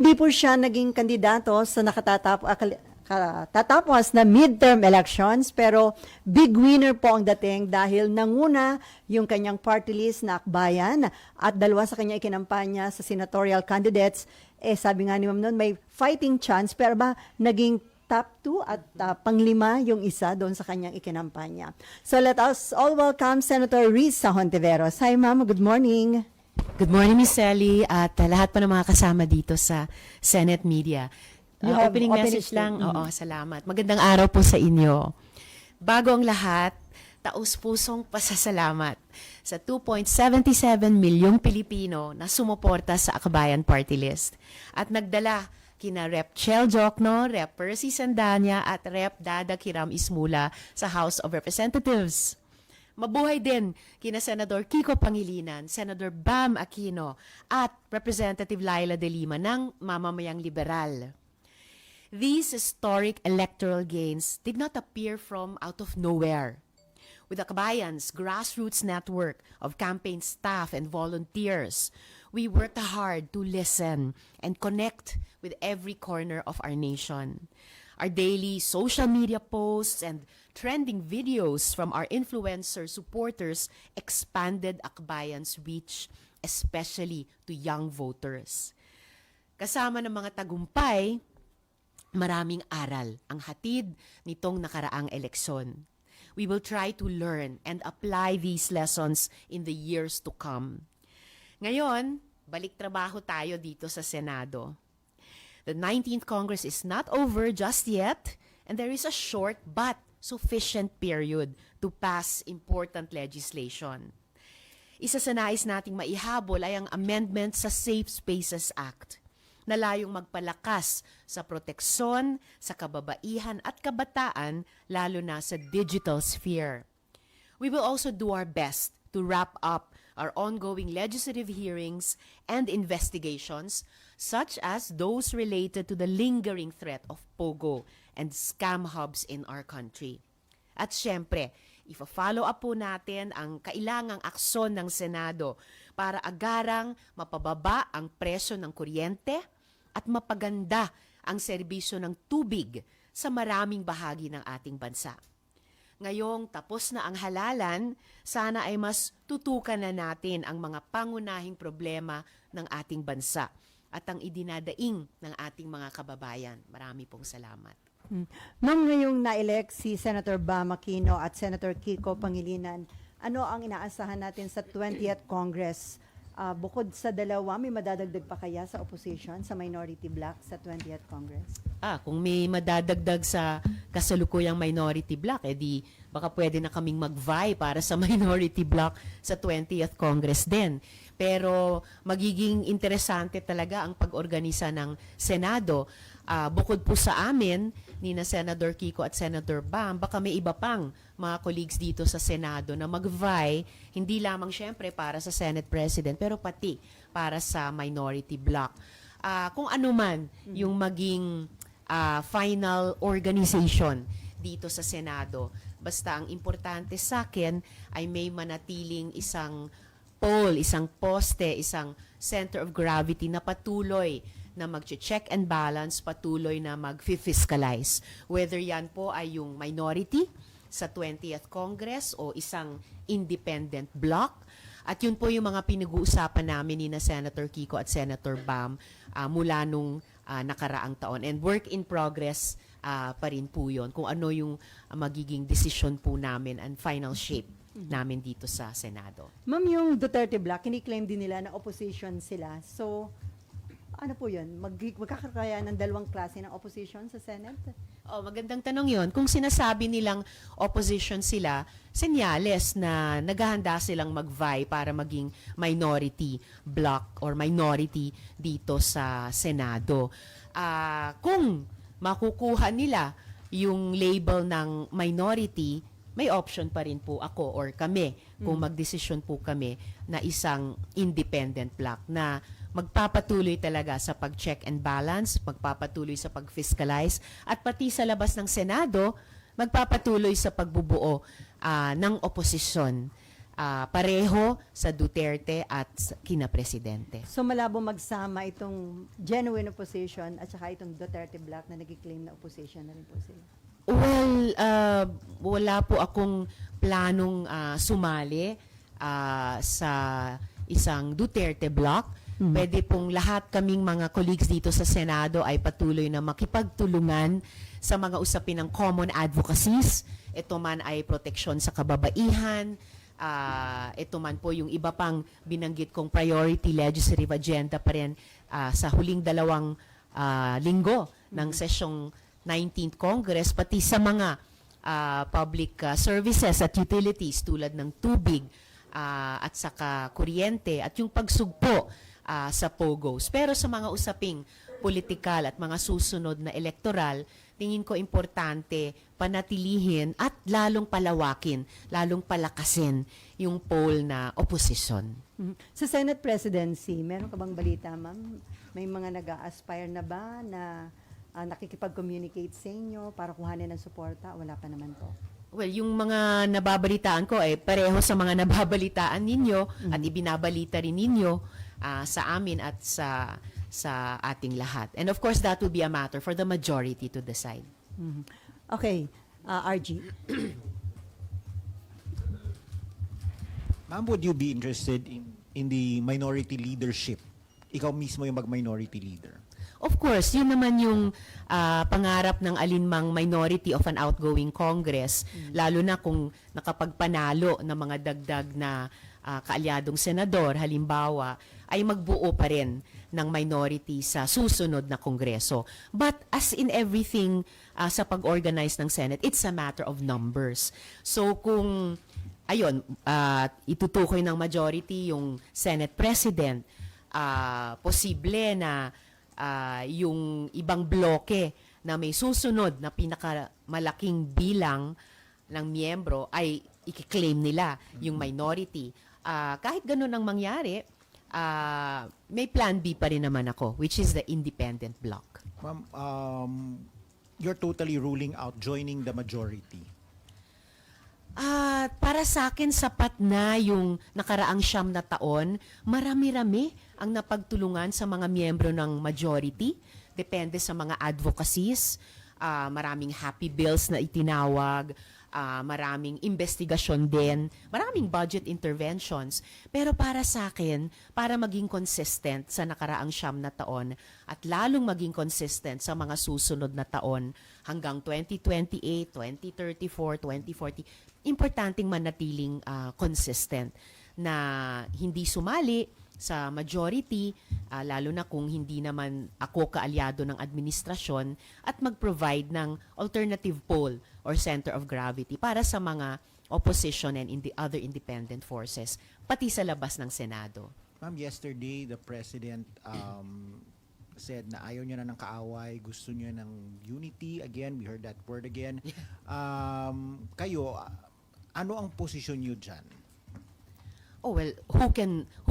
Hindi po siya naging kandidato sa katatapos na midterm elections, pero big winner po ang dating dahil nanguna yung kanyang party list na Akbayan at dalawa sa kanya ikinampanya sa senatorial candidates. Sabi nga ni Ma'am noon, may fighting chance, pero ba naging top 2 at panglima yung isa doon sa kanyang ikinampanya. So let us all welcome Senator Risa Hontiveros. Hi Ma'am, good morning. Good morning, Miss Sally, at lahat pa ng mga kasama dito sa Senate Media. You have Opening opening message lang. statement. Oo, salamat. Magandang araw po sa inyo. Bago ang lahat, taus-pusong pasasalamat sa 2.77 milyong Pilipino na sumuporta sa Akbayan Party List at nagdala kina Rep. Chel Jokno, Rep. Percy Sandanya at Rep. Dada Kiram Ismula sa House of Representatives. Mabuhay din kina Senador Kiko Pangilinan, Senador Bam Aquino at Representative Laila De Lima ng Mamamayang Liberal. These historic electoral gains did not appear from out of nowhere. With Akbayan's grassroots network of campaign staff and volunteers, we worked hard to listen and connect with every corner of our nation. Our daily social media posts and trending videos from our influencer supporters expanded Akbayan's reach, especially to young voters. Kasama ng mga tagumpay, maraming aral ang hatid nitong nakaraang eleksyon. We will try to learn and apply these lessons in the years to come. Ngayon, balik trabaho tayo dito sa Senado. The 19th Congress is not over just yet, and there is a short but sufficient period to pass important legislation. Isa sa nais nating maihabol ay ang amendment sa Safe Spaces Act na layong magpalakas sa proteksyon sa kababaihan at kabataan lalo na sa digital sphere. We will also do our best to wrap up our ongoing legislative hearings and investigations such as those related to the lingering threat of POGO and scam hubs in our country. At syempre, ifa-follow up po natin ang kailangang aksyon ng Senado para agarang mapababa ang presyo ng kuryente at mapaganda ang serbisyo ng tubig sa maraming bahagi ng ating bansa. Ngayong tapos na ang halalan, sana ay mas tutukan na natin ang mga pangunahing problema ng ating bansa at ang idinadaing ng ating mga kababayan. Marami pong salamat. Ma'am, ngayong na-elect si Senator Bam Aquino at Senator Kiko Pangilinan, ano ang inaasahan natin sa 20th Congress? Bukod sa dalawa, may madadagdag pa kaya sa opposition, sa minority bloc sa 20th Congress? Kung may madadagdag sa kasalukuyang minority bloc, edi baka pwede na kaming mag-vie para sa minority bloc sa 20th Congress din. Pero magiging interesante talaga ang pag-organisa ng Senado. Bukod po sa amin, ni na Senator Kiko at Senator Bam, baka may iba pang mga colleagues dito sa Senado na mag-vie, hindi lamang syempre para sa Senate President, pero pati para sa minority bloc. Kung ano man yung maging final organization dito sa Senado, basta ang importante sa akin ay may manatiling isang pole, isang poste, isang center of gravity na patuloy na mag-check and balance, patuloy na mag-fiscalize. Whether yan po ay yung minority sa 20th Congress o isang independent bloc. At yun po yung mga pinag-uusapan namin ni na Senator Kiko at Senator Bam mula nung nakaraang taon. And work in progress pa rin po yun kung ano yung magiging decision po namin and final shape namin dito sa Senado. Ma'am, yung Duterte bloc, kini-claim din nila na opposition sila. So, ano po yun? Magkakakaya ng dalawang klase ng opposition sa Senate? Magandang tanong yon. Kung sinasabi nilang opposition sila, senyales na naghahanda silang mag-vie para maging minority bloc or minority dito sa Senado. Kung makukuha nila yung label ng minority, may option pa rin po ako or kami kung magdesisyon po kami na isang independent bloc na magpapatuloy talaga sa pag-check and balance, magpapatuloy sa pag-fiscalize, at pati sa labas ng Senado, magpapatuloy sa pagbubuo ng oposisyon. pareho sa Duterte at kina Presidente. So malabo magsama itong genuine opposition at saka itong Duterte Black na nag-claim na opposition na rin po sila. Well, wala po akong planong sumali sa isang Duterte block. Pwede pong lahat kaming mga colleagues dito sa Senado ay patuloy na makipagtulungan sa mga usapin ng common advocacies. Ito man ay proteksyon sa kababaihan, ito man po yung iba pang binanggit kong priority legislative agenda pa rin sa huling 2 linggo ng sesyong 19th Congress, pati sa mga public services at utilities tulad ng tubig at saka kuryente at yung pagsugpo sa POGOs. Pero sa mga usaping politikal at mga susunod na elektoral, tingin ko importante panatilihin at lalong palawakin, lalong palakasin yung poll na oposisyon. Sa Senate presidency, meron ka bang balita, ma'am? May mga nag-a-aspire na ba na nakikipag-communicate sa inyo para kuhanin ng suporta? Wala pa naman po. Well, yung mga nababalitaan ko ay pareho sa mga nababalitaan ninyo at ibinabalita rin ninyo sa amin at sa ating lahat. And of course, that will be a matter for the majority to decide. Okay, RG. Ma'am, would you be interested in the minority leadership? Ikaw mismo yung mag-minority leader. Of course, yun naman yung pangarap ng alinmang minority of an outgoing Congress, lalo na kung nakapagpanalo ng mga dagdag na kaalyadong senador, halimbawa, ay magbuo pa rin ng minority sa susunod na Kongreso. But as in everything sa pag-organize ng Senate, it's a matter of numbers. So kung, ayun, itutukoy ng majority yung Senate President, posible na yung ibang bloke na may susunod na pinakamalaking bilang ng miyembro ay i-claim nila yung minority. Kahit ganun ang mangyari, may plan B pa rin naman ako, which is the independent bloc. Ma'am, you're totally ruling out joining the majority. Para sa akin, sapat na yung nakaraang 9 na taon. Marami-rami ang napagtulungan sa mga miyembro ng majority. Depende sa mga advocacies. Maraming happy bills na itinawag. Maraming investigasyon din. Maraming budget interventions. Pero para sa akin, para maging consistent sa nakaraang 9 na taon at lalong maging consistent sa mga susunod na taon hanggang 2028, 2034, 2040, importanteng manatiling consistent na hindi sumali sa majority, lalo na kung hindi naman ako kaalyado ng administrasyon, at mag-provide ng alternative pole or center of gravity para sa mga opposition and in the other independent forces, pati sa labas ng Senado. Ma'am, yesterday the President said na ayaw niya na ng kaaway, gusto niya ng unity. Again, we heard that word again. Kayo, ano ang posisyon niyo dyan? Oh well, who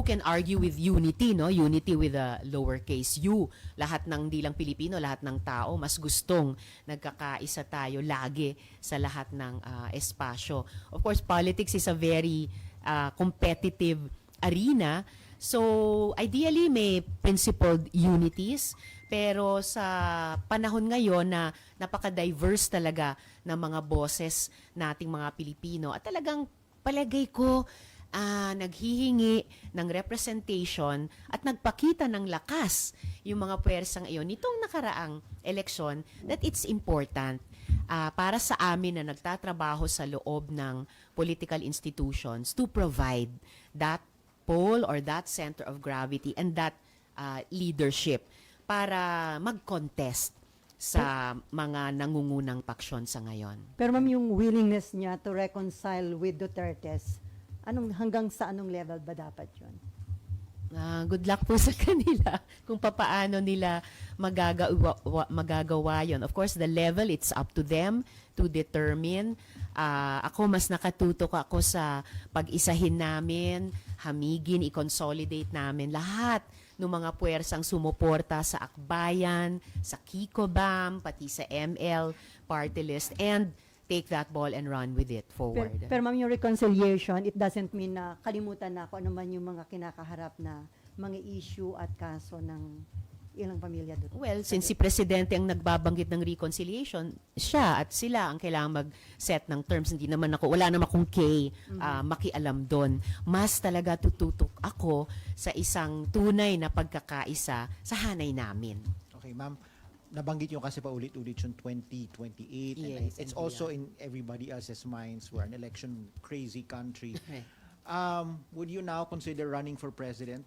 can argue with unity, no? Unity with a lowercase u. Lahat ng di lang Pilipino, lahat ng tao mas gustong nagkakaisa tayo lagi sa lahat ng espasyo. Of course, politics is a very competitive arena. So, ideally may principled unities, pero sa panahon ngayon na napaka-diverse talaga ng mga boses nating mga Pilipino at talagang palagay ko naghihingi ng representation at nagpakita ng lakas yung mga puwersang iyon nitong nakaraang eleksyon that it's important para sa amin na nagtatrabaho sa loob ng political institutions to provide that pole or that center of gravity and that leadership para mag-contest sa mga nangungunang paksyon sa ngayon. Pero ma'am, yung willingness niya to reconcile with Duterte's, hanggang sa anong level ba dapat yun? Good luck po sa kanila kung papaano nila magagawa yon. Of course, the level, it's up to them to determine. Ako, mas nakatutok ako sa pag-isahin namin, hamigin, i-consolidate namin lahat ng mga puwersang sumuporta sa Akbayan, sa Kikobam, pati sa ML, Party List, and take that ball and run with it forward. Pero ma'am, yung reconciliation, it doesn't mean na kalimutan na kung ano man yung mga kinakaharap na mga issue at kaso ng ilang pamilya doon. Well, since si Presidente ang nagbabanggit ng reconciliation, siya at sila ang kailangan mag-set ng terms. Hindi naman ako, wala naman akong makialam doon. Mas talaga tututok ako sa isang tunay na pagkakaisa sa hanay namin. Okay, ma'am. Nabanggit nyo kasi paulit-ulit yung 2028. Yes, And it's and also in everybody else's minds. We're an election-crazy country. Right. Would you now consider running for president?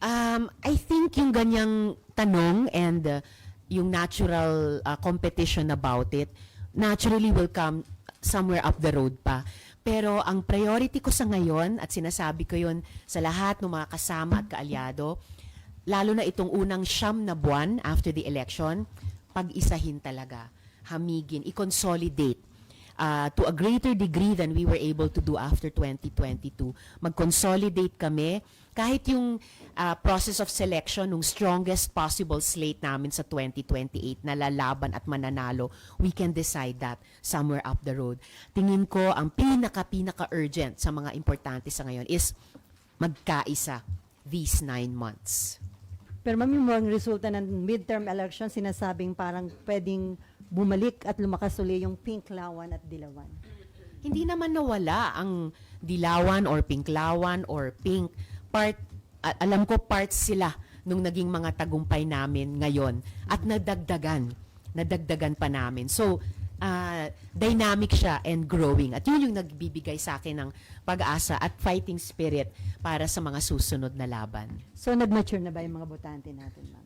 I think yung ganyang tanong and yung natural competition about it, naturally will come somewhere up the road pa. Pero ang priority ko sa ngayon, at sinasabi ko yun sa lahat ng mga kasama at kaalyado, lalo na itong unang 9 na buwan after the election, pag-isahin talaga, hamigin, i-consolidate to a greater degree than we were able to do after 2022. Mag-consolidate kami, kahit yung process of selection ng strongest possible slate namin sa 2028 na lalaban at mananalo, we can decide that somewhere up the road. Tingin ko, ang pinaka-urgent sa mga importante sa ngayon is magkaisa these 9 months. Pero ma'am, yung mga resulta ng midterm election, sinasabing parang pwedeng bumalik at lumakas uli yung Pinklawan at Dilawan. Hindi naman nawala ang Dilawan or Pinklawan or Pink. Alam ko parts sila nung naging mga tagumpay namin ngayon at nadagdagan pa namin. So, dynamic siya and growing. At yun yung nagbibigay sa akin ng pag-asa at fighting spirit para sa mga susunod na laban. So, nag-mature na ba yung mga botante natin, ma'am?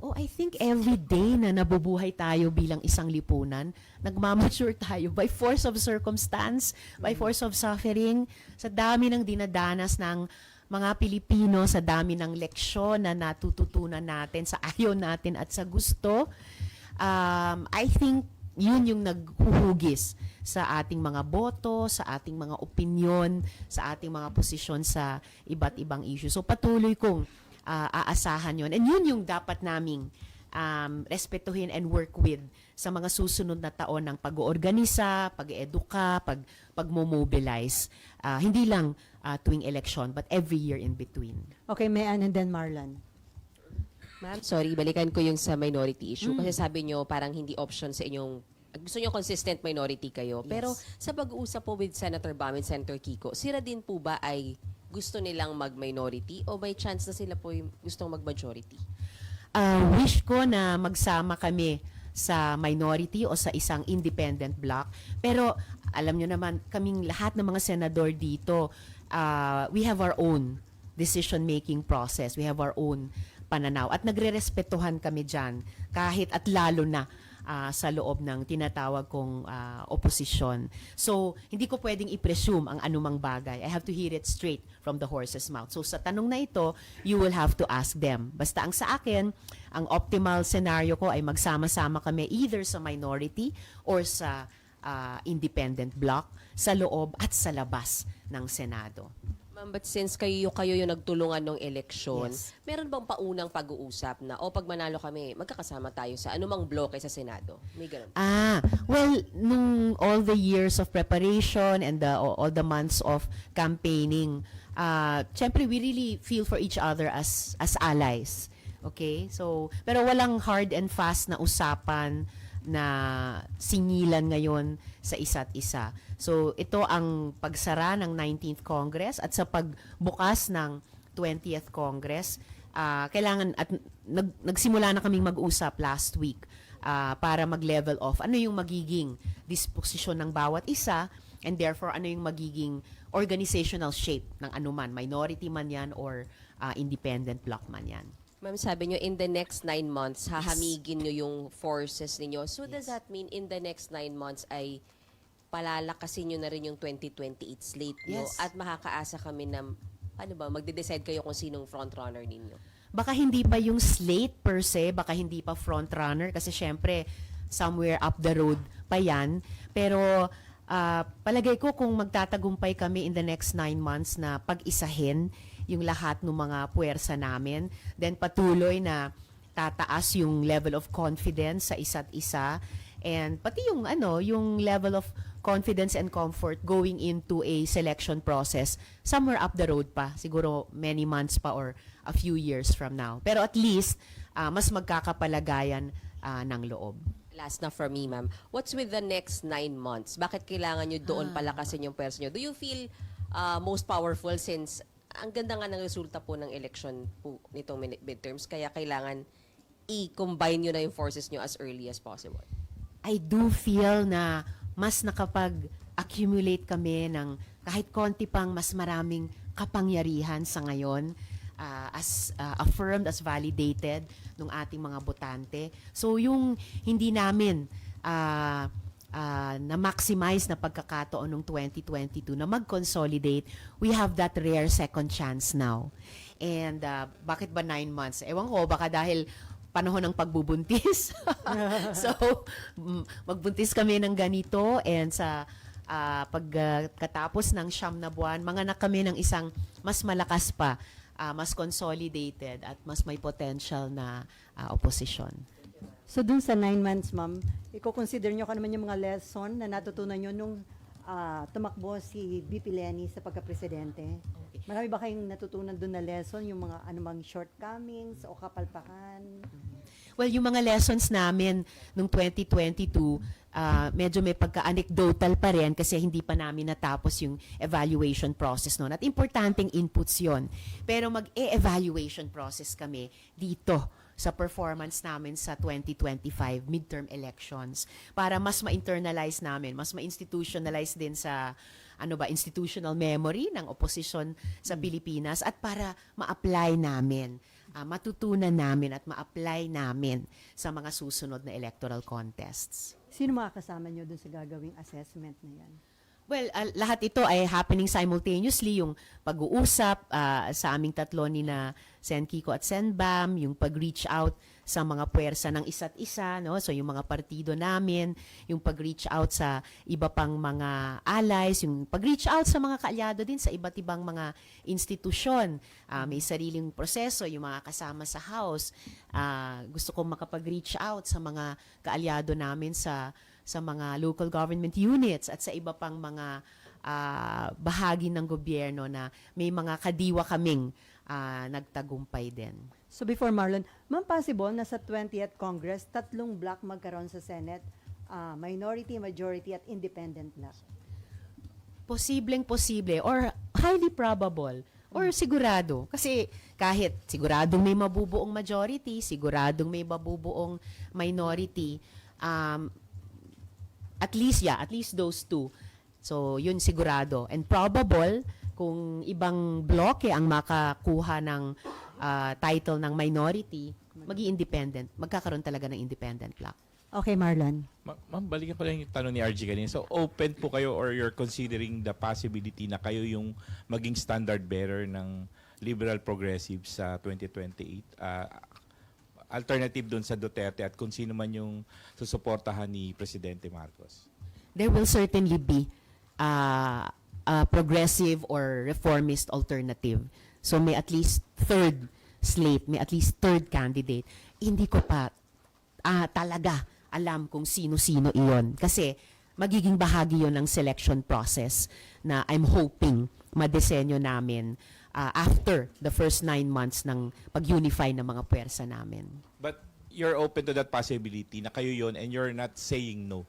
Oh, I think every day na nabubuhay tayo bilang isang lipunan, nagmamature tayo by force of circumstance, by force of suffering, sa dami ng dinadanas ng mga Pilipino, sa dami ng leksyon na natututunan natin, sa ayaw natin at sa gusto. I think yun yung naghuhugis sa ating mga boto, sa ating mga opinyon, sa ating mga posisyon sa iba't ibang issue. So patuloy kong aasahan yun. And yun yung dapat naming respetuhin and work with sa mga susunod na taon ng pag-oorganisa, pag-eduka, pag-mobilize. Hindi lang tuwing election, but every year in between. Okay, Mayan and then Marlon. Ma'am, sorry, balikan ko yung sa minority issue. Kasi sabi nyo, parang hindi option sa inyong, gusto nyo consistent minority kayo. Pero sa pag-uusap po with Senator Bam and Senator Kiko, sila din po ba ay gusto nilang mag-minority o may chance na sila po yung gustong mag-majority? Wish ko na magsama kami sa minority o sa isang independent bloc. Pero alam nyo naman, kaming lahat ng mga senador dito, we have our own decision-making process. We have our own pananaw. At nagre-respetuhan kami dyan, kahit at lalo na sa loob ng tinatawag kong oposisyon. So, hindi ko pwedeng i-presume ang anumang bagay. I have to hear it straight from the horse's mouth. So, sa tanong na ito, you will have to ask them. Basta ang sa akin, ang optimal scenario ko ay magsama-sama kami either sa minority or sa independent bloc, sa loob at sa labas ng Senado. Ma'am, but since kayo yung nagtulungan ng eleksyon, Yes. meron bang paunang pag-uusap na, pag manalo kami, magkakasama tayo sa anumang bloke sa Senado? May ganun. Well, nung all the years of preparation and all the months of campaigning, syempre we really feel for each other as allies. Okay? So, pero walang hard and fast na usapan na singilan ngayon sa isa't isa. So, ito ang pagsara ng 19th Congress at sa pagbukas ng 20th Congress, kailangan at nagsimula na kaming mag-usap last week para mag-level off ano yung magiging disposisyon ng bawat isa and therefore ano yung magiging organizational shape ng anuman, minority man yan or independent bloc man yan. Ma'am, sabi nyo, in the next 9 months, hahamigin nyo yung forces ninyo. So, does that mean in the next 9 months ay palalakasin nyo na rin yung 2028 slate nyo? Yes. At makakaasa kami na, magde-decide kayo kung sinong frontrunner ninyo? Baka hindi pa yung slate per se, baka hindi pa frontrunner kasi syempre somewhere up the road pa yan. Pero palagay ko kung magtatagumpay kami in the next 9 months na pag-isahin yung lahat ng mga puwersa namin, then patuloy na tataas yung level of confidence sa isa't isa And pati yung yung level of confidence and comfort going into a selection process somewhere up the road pa, siguro many months pa or a few years from now. Pero at least mas magkakapalagayan ng loob. Last na for me, ma'am. What's with the next 9 months? Bakit kailangan nyo doon palakasin yung pwersa nyo? Do you feel most powerful since ang ganda nga ng resulta po ng election po nitong midterms, kaya kailangan i-combine nyo na yung forces nyo as early as possible? I do feel na mas nakapag-accumulate kami ng kahit konti pang mas maraming kapangyarihan sa ngayon, as affirmed, as validated ng ating mga botante. So yung hindi namin na-maximize na pagkakataon ng 2022 na mag-consolidate, we have that rare second chance now. And bakit ba 9 months? Ewan ko, baka dahil panahon ng pagbubuntis. So, magbuntis kami ng ganito and sa pagkatapos ng 9 na buwan, manganak kami ng isang mas malakas pa, mas consolidated at mas may potential na opposition. So dun sa 9 months, ma'am, i-consider nyo ka naman yung mga lesson na natutunan nyo nung tumakbo si BP Leni sa pagka-presidente. Marami ba kayong natutunan dun na lesson, yung mga anumang shortcomings o kapalpakan? Well, yung mga lessons namin nung 2022, medyo may pagka-anecdotal pa rin kasi hindi pa namin natapos yung evaluation process noon. At importanteng inputs yon. Pero mag-e-evaluation process kami dito sa performance namin sa 2025 midterm elections para mas ma-internalize namin, mas ma-institutionalize din sa institutional memory ng opposition sa Pilipinas at para ma-apply namin, matutunan namin at ma-apply namin sa mga susunod na electoral contests. Sino makakasama nyo dun sa gagawing assessment na yan? Well, lahat ito ay happening simultaneously, yung pag-uusap sa aming tatlo ni na Sen Kiko at Sen Bam, yung pag-reach out sa mga puwersa ng isa't isa, no? So yung mga partido namin, yung pag-reach out sa iba pang mga allies, yung pag-reach out sa mga kaalyado din sa iba't ibang mga institusyon. May sariling proseso, yung mga kasama sa House. Gusto kong makapag-reach out sa mga kaalyado namin sa mga local government units at sa iba pang mga bahagi ng gobyerno na may mga kadiwa kaming nagtagumpay din. So before Marlon, ma'am, possible na sa 20th Congress, 3 block magkaroon sa Senate, minority, majority, at independent block? Posibleng-posible or highly probable or sigurado. Kasi kahit siguradong may mabubuong majority, siguradong may mabubuong minority, at least those two. So, yun sigurado. And probable, kung ibang bloke ang makakuha ng title ng minority, magi-independent. Magkakaroon talaga ng independent block. Okay, Marlon. Ma'am, balikan ko lang yung tanong ni RG kanina. So, open po kayo or you're considering the possibility na kayo yung maging standard bearer ng liberal progressives sa 2028? Alternative doon sa Duterte at kung sino man yung susuportahan ni Presidente Marcos? There will certainly be a progressive or reformist alternative. So may at least third slate, may at least third candidate. Hindi ko pa talaga alam kung sino-sino iyon. Kasi magiging bahagi yon ng selection process na I'm hoping madesenyo namin after the first 9 months ng pag-unify ng mga puwersa namin. But you're open to that possibility na kayo yon and you're not saying no?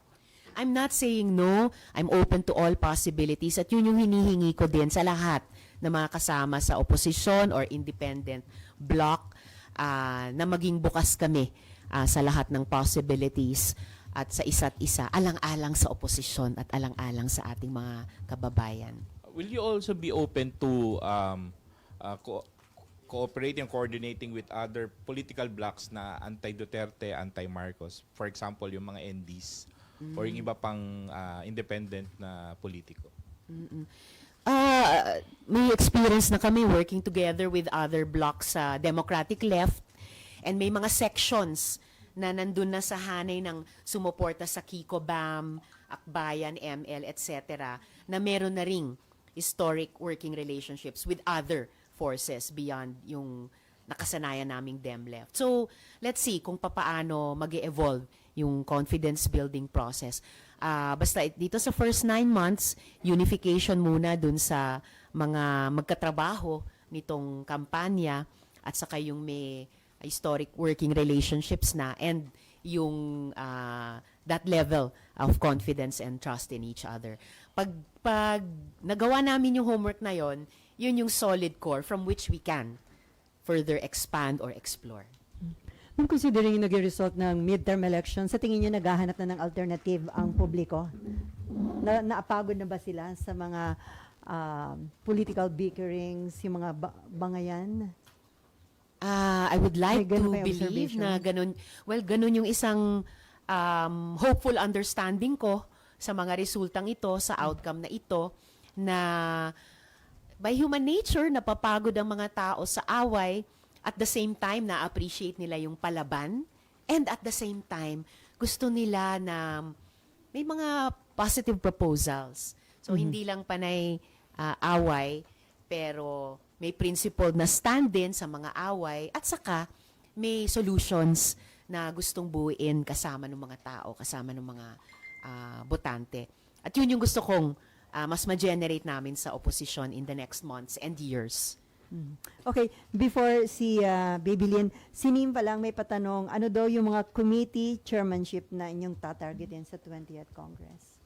I'm not saying no. I'm open to all possibilities at yun yung hinihingi ko din sa lahat na mga kasama sa opposition or independent bloc na maging bukas kami sa lahat ng possibilities at sa isa't isa, alang-alang sa opposition at alang-alang sa ating mga kababayan. Will you also be open to cooperating and coordinating with other political blocs na anti-Duterte, anti-Marcos? For example, yung mga NDs or yung iba pang independent na politiko? May experience na kami working together with other blocs sa Democratic Left and may mga sections na nandun na sa hanay ng sumuporta sa Kiko Bam, Akbayan, ML, etc. na meron na ring historic working relationships with other forces beyond yung nakasanayan naming Dem Left. So, let's see kung papaano mag-evolve yung confidence building process. Basta dito sa first 9 months, unification muna dun sa mga magkatrabaho nitong kampanya at saka yung may historic working relationships na and yung that level of confidence and trust in each other. Pag nagawa namin yung homework na yon, yun yung solid core from which we can further expand or explore. Ma'am, considering yung naging result ng midterm election, sa tingin niyo naghahanap na ng alternative ang publiko? Naapagod na ba sila sa mga political bickerings, yung mga bangayan? I would like May ganun to kayong believe observation? na ganun yung isang hopeful understanding ko sa mga resultang ito, sa outcome na ito, na by human nature, napapagod ang mga tao sa away, at the same time, na-appreciate nila yung palaban, and at the same time, gusto nila na may mga positive proposals. So, hindi lang panay away, pero may principled na stand din sa mga away, at saka may solutions na gustong buuin kasama ng mga tao, kasama ng mga botante. At yun yung gusto kong mas ma-generate namin sa opposition in the next months and years. Okay, before si Baby Lynn, si Nim pa lang may patanong, ano daw yung mga committee chairmanship na inyong tatargetin sa 20th Congress?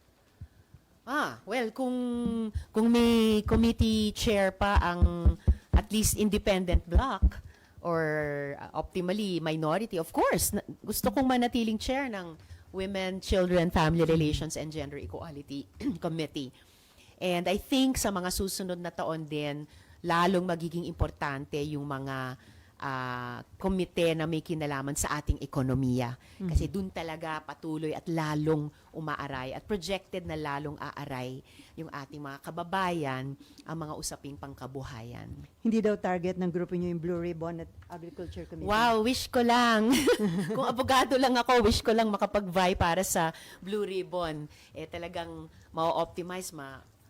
Well, kung may committee chair pa ang at least independent bloc or optimally minority, of course, gusto kong manatiling chair ng Women, Children, Family Relations and Gender Equality Committee. And I think sa mga susunod na taon din, lalong magiging importante yung mga komite na may kinalaman sa ating ekonomiya. Kasi dun talaga patuloy at lalong umaaray at projected na lalong aaray yung ating mga kababayan ang mga usaping pangkabuhayan. Hindi daw target ng grupo nyo yung Blue Ribbon at Agriculture Committee? Wow, wish ko lang. Kung abogado lang ako, wish ko lang makapag-vie para sa Blue Ribbon. Talagang ma-optimize,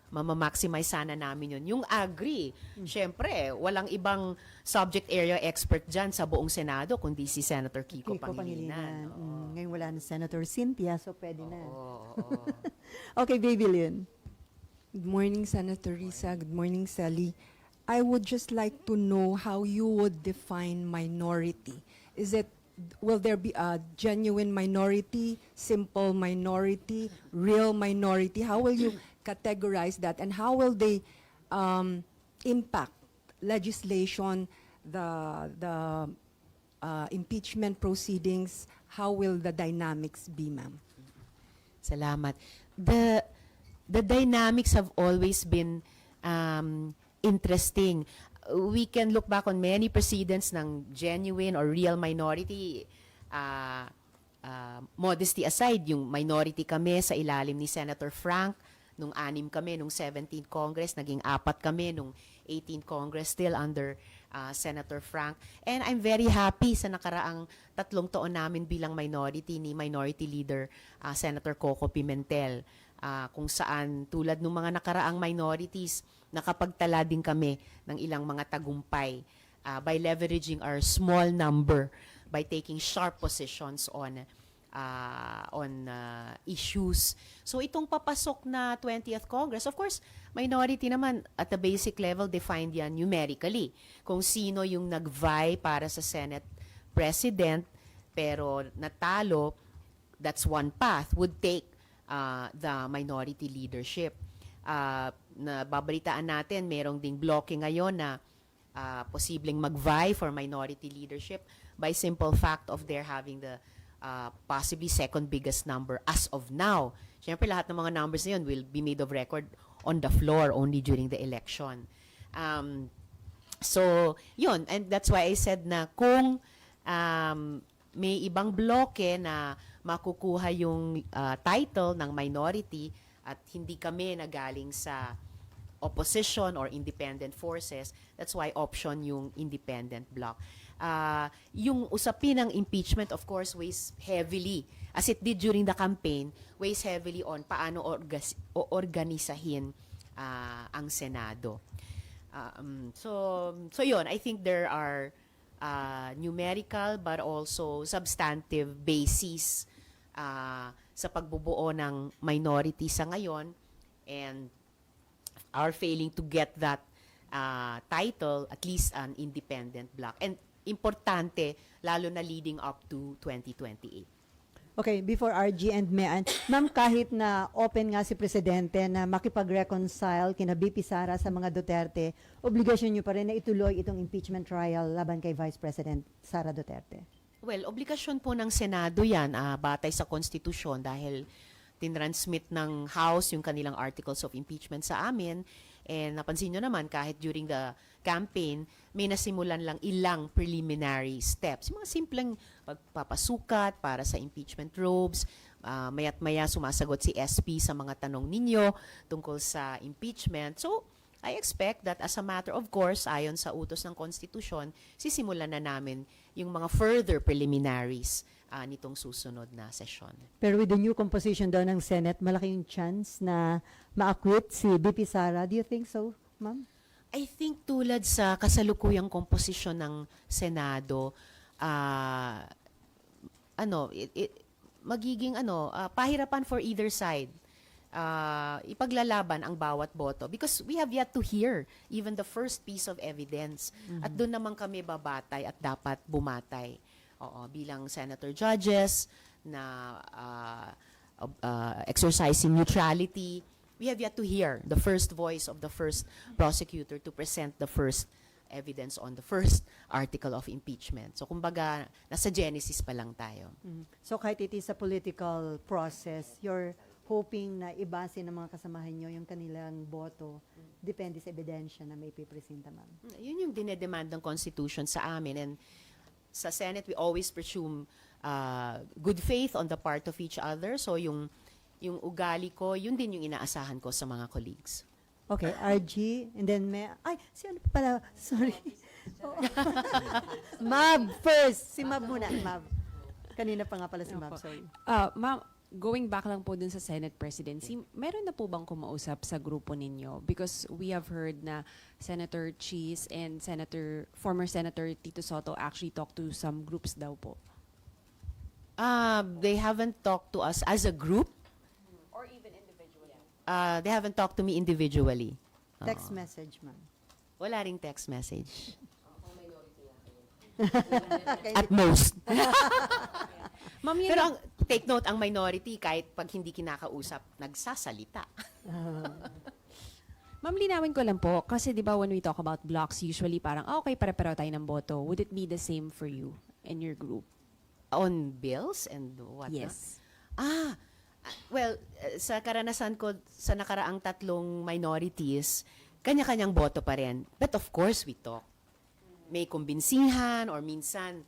mamamaximize sana namin yun. Yung agri, syempre, walang ibang subject area expert dyan sa buong Senado kundi si Senator Kiko Pangilinan. Oo. Ngayon wala na Senator Cynthia, so pwede na. Oo. Okay, Baby Lynn. Good morning, Senator Risa. Good morning, Sally. I would just like to know how you would define minority. Will there be a genuine minority, simple minority, real minority? How will you categorize that, and how will they impact legislation, the impeachment proceedings? How will the dynamics be, ma'am? Salamat. The dynamics have always been interesting. We can look back on many precedents ng genuine or real minority. Modesty aside, yung minority kami sa ilalim ni Senator Frank, nung 6 kami, nung 17th Congress, naging 4 kami, nung 18th Congress, still under Senator Frank. And I'm very happy sa nakaraang 3 taon namin bilang minority ni Minority Leader Senator Coco Pimentel, kung saan tulad ng mga nakaraang minorities, nakapagtala din kami ng ilang mga tagumpay by leveraging our small number, by taking sharp positions on issues. So itong papasok na 20th Congress, of course, minority naman at the basic level defined yan numerically. Kung sino yung nag-vie para sa Senate President pero natalo, that's one path, would take the minority leadership. Nababalitaan natin, merong ding bloke ngayon na posibleng mag-vie for minority leadership by simple fact of their having the possibly second biggest number as of now. Siyempre, lahat ng mga numbers na yun will be made of record on the floor only during the election. So, yun. And that's why I said na kung may ibang bloke na makukuha yung title ng minority at hindi kami nagaling sa opposition or independent forces, that's why option yung independent bloc. Yung usapin ng impeachment, of course, weighs heavily, as it did during the campaign, weighs heavily on paano organisahin ang Senado. So yun, I think there are numerical but also substantive bases sa pagbubuo ng minority sa ngayon and are failing to get that title, at least an independent bloc. And importante, lalo na leading up to 2028. Okay, before RG and Mean, ma'am, kahit na open nga si Presidente na makipag-reconcile kina BP Sara sa mga Duterte, obligasyon niyo pa rin na ituloy itong impeachment trial laban kay Vice President Sara Duterte. Well, obligasyon po ng Senado yan, batay sa konstitusyon dahil tinransmit ng House yung kanilang articles of impeachment sa amin. And napansin nyo naman, kahit during the campaign, may nasimulan lang ilang preliminary steps. Yung mga simpleng pagpapasukat para sa impeachment robes, maya't maya sumasagot si SP sa mga tanong ninyo tungkol sa impeachment. So, I expect that as a matter of course, ayon sa utos ng konstitusyon, sisimulan na namin yung mga further preliminaries nitong susunod na sesyon. Pero with the new composition daw ng Senate, malaki yung chance na ma-acquit si BP Sara. Do you think so, ma'am? I think tulad sa kasalukuyang komposisyon ng Senado, magiging pahirapan for either side. Ipaglalaban ang bawat boto because we have yet to hear even the first piece of evidence. At doon naman kami babatay at dapat bumatay. Bilang senator judges na exercising neutrality, we have yet to hear the first voice of the first prosecutor to present the first evidence on the first article of impeachment. So kumbaga, nasa genesis pa lang tayo. So kahit it is a political process, you're hoping na ibase ng mga kasamahan nyo yung kanilang boto, depende sa ebidensya na may pipresenta, ma'am. Yun yung dinedemand ng Constitution sa amin. And sa Senate, we always presume good faith on the part of each other. So yung ugali ko, yun din yung inaasahan ko sa mga colleagues. Okay, RG, and then si ano pa pala, sorry. Mab first, si Mab muna, Mab. Kanina pa nga pala si Mab, sorry. Ma'am, going back lang po dun sa Senate presidency, meron na po bang kumausap sa grupo ninyo? Because we have heard na Senator Cheese and former Senator Tito Soto actually talked to some groups daw po. They haven't talked to us as a group. Or even individually. They haven't talked to me individually. Text message, ma'am. Wala ring text message. Kaya At most. Ma'am, yan Pero take note, ang minority, kahit pag hindi kinakausap, nagsasalita. Ma'am, linawin ko lang po, kasi di ba when we talk about blocks, usually parang, okay, pare-pareho tayo ng boto. Would it be the same for you and your group? On bills and what? Yes. Well, sa karanasan ko sa nakaraang tatlong minorities, kanya-kanyang boto pa rin. But of course, we talk. May kumbinsihan or minsan,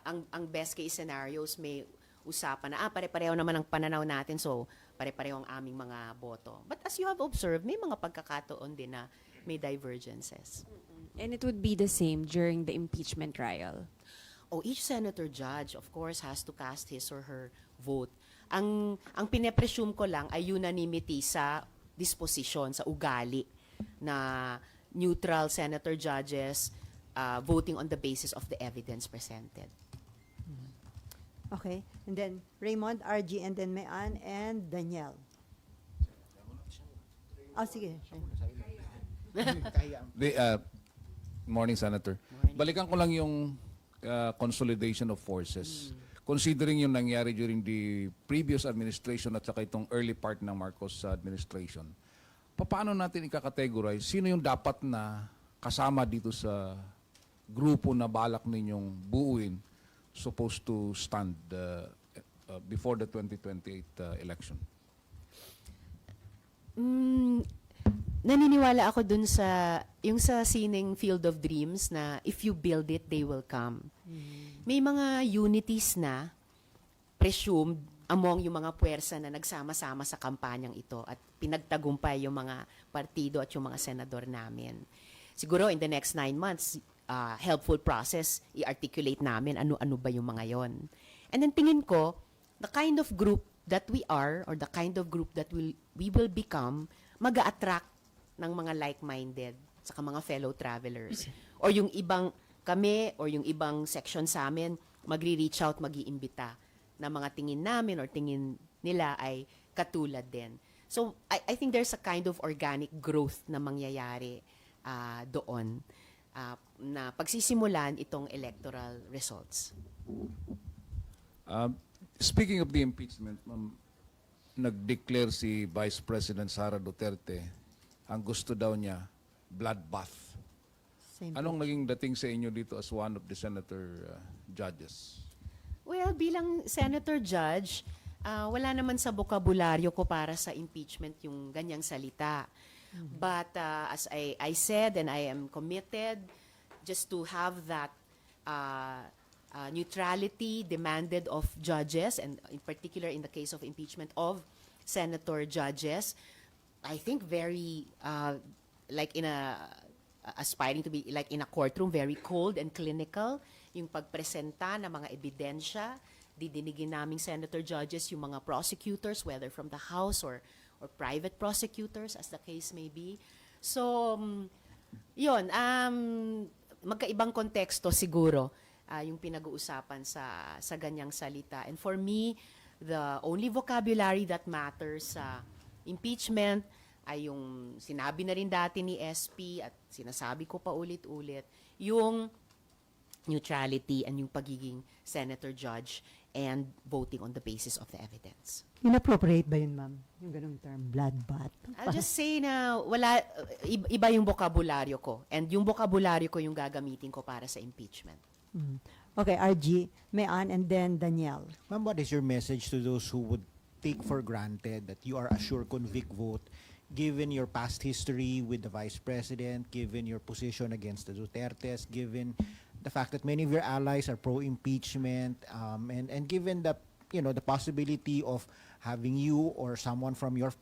ang best case scenarios may usapan na, pare-pareho naman ang pananaw natin, so pare-pareho ang aming mga boto. But as you have observed, may mga pagkakataon din na may divergences. And it would be the same during the impeachment trial? Each senator judge, of course, has to cast his or her vote. Ang pine-presume ko lang ay unanimity sa disposition, sa ugali na neutral senator judges voting on the basis of the evidence presented. Okay, and then Raymond, RG, and then Mean, and Danielle. Sige. Morning, Senator. Balikan ko lang yung consolidation of forces. Considering yung nangyari during the previous administration at saka itong early part ng Marcos administration, paano natin ika-categorize sino yung dapat na kasama dito sa grupo na balak ninyong buuin supposed to stand before the 2028 election? Naniniwala ako dun sa sining Field of Dreams na if you build it, they will come. May mga unities na presumed among yung mga puwersa na nagsama-sama sa kampanyang ito at pinagtagumpay yung mga partido at yung mga senador namin. Siguro in the next 9 months, helpful process, i-articulate namin ano-ano ba yung mga yon. And then tingin ko, the kind of group that we are or the kind of group that we will become, mag-a-attract ng mga like-minded saka mga fellow travelers. Or yung ibang kami or yung ibang section sa amin, magre-reach out, mag-iimbita na mga tingin namin or tingin nila ay katulad din. So, I think there's a kind of organic growth na mangyayari doon na pagsisimulan itong electoral results. Speaking of the impeachment, ma'am, nag-declare si Vice President Sara Duterte, ang gusto daw niya, bloodbath. Same Anong naging dating sa inyo dito as one of the senator judges? Well, bilang senator judge, wala naman sa bokabularyo ko para sa impeachment yung ganyang salita. But as I said, and I am committed just to have that neutrality demanded of judges, and in particular in the case of impeachment of senator judges, I think very like in a aspiring to be like in a courtroom, very cold and clinical, yung pagpresenta ng mga ebidensya, didinigin naming senator judges yung mga prosecutors, whether from the House or private prosecutors, as the case may be. So, yun, magkaibang konteksto siguro yung pinag-uusapan sa ganyang salita. And for me, the only vocabulary that matters sa impeachment ay yung sinabi na rin dati ni SP at sinasabi ko pa ulit-ulit, yung neutrality and yung pagiging senator judge and voting on the basis of the evidence. Inappropriate ba yun, ma'am? Yung ganung term, bloodbath. I'll just say na wala, iba yung bokabularyo ko, and yung bokabularyo ko yung gagamitin ko para sa impeachment. Okay, RG, Mayan, and then Danielle. Ma'am, what is your message to those who would take for granted that you are a sure convict vote, given your past history with the Vice President, given your position against the Dutertes, given the fact that many of your allies are pro-impeachment, and given the the possibility of having you or someone from your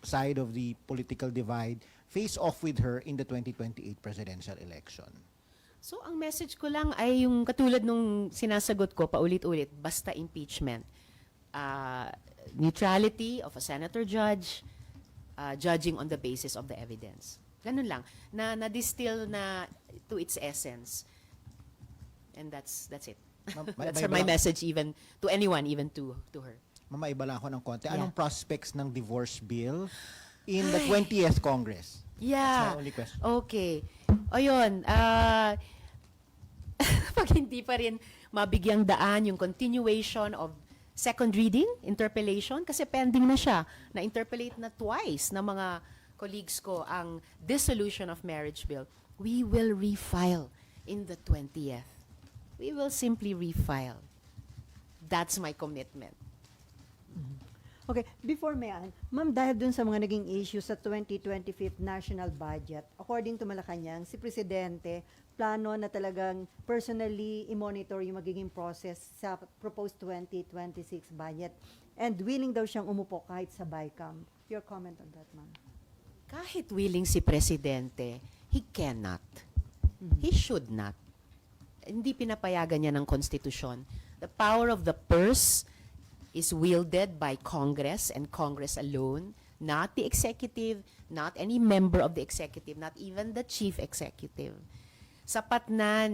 side of the political divide face off with her in the 2028 presidential election? So, ang message ko lang ay yung katulad nung sinasagot ko paulit-ulit, basta impeachment. Neutrality of a senator judge, judging on the basis of the evidence. Ganun lang. Na-distill na to its essence. And that's it. That's my message even to anyone, even to her. Mamaiba lang ako ng konti. Yeah. Anong prospects ng divorce bill in the 20th Congress? Yeah. That's my only question. Okay. O yun, pag hindi pa rin mabigyang daan yung continuation of second reading, interpellation, kasi pending na siya. Na-interpellate na twice ng mga colleagues ko ang dissolution of marriage bill. We will refile in the 20th. We will simply refile. That's my commitment. Okay, before Mayan, ma'am, dahil dun sa mga naging issue sa 2025 national budget, according to Malacanang, si Presidente plano na talagang personally i-monitor yung magiging process sa proposed 2026 budget, and willing daw siyang umupo kahit sa BICAM. Your comment on that, ma'am? Kahit willing si Presidente, he cannot. He should not. Hindi pinapayagan niya ng konstitusyon. The power of the purse is wielded by Congress and Congress alone, not the executive, not any member of the executive, not even the chief executive. Sapat na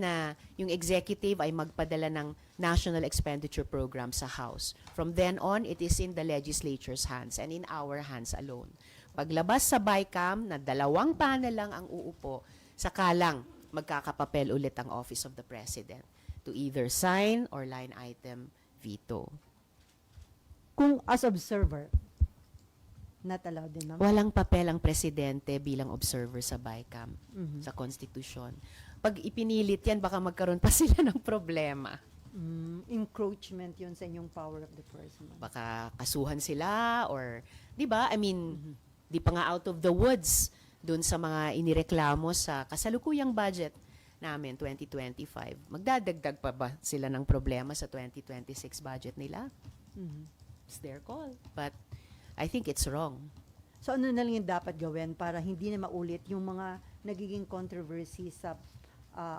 yung executive ay magpadala ng national expenditure program sa House. From then on, it is in the legislature's hands and in our hands alone. Paglabas sa BICAM na 2 panel lang ang uupo, sakalang magkakapapel ulit ang Office of the President to either sign or line item veto. Kung as observer, not allowed din, ma'am? Walang papel ang Presidente bilang observer sa BICAM, sa Konstitusyon. Pag ipinilit yan, baka magkaroon pa sila ng problema. Encroachment yun sa inyong power of the purse, ma'am. Baka kasuhan sila or, di ba? I mean, di pa nga out of the woods dun sa mga inireklamo sa kasalukuyang budget namin, 2025. Magdadagdag pa ba sila ng problema sa 2026 budget nila? It's their call. But I think it's wrong. So ano na lang yung dapat gawin para hindi na maulit yung mga nagiging controversy sa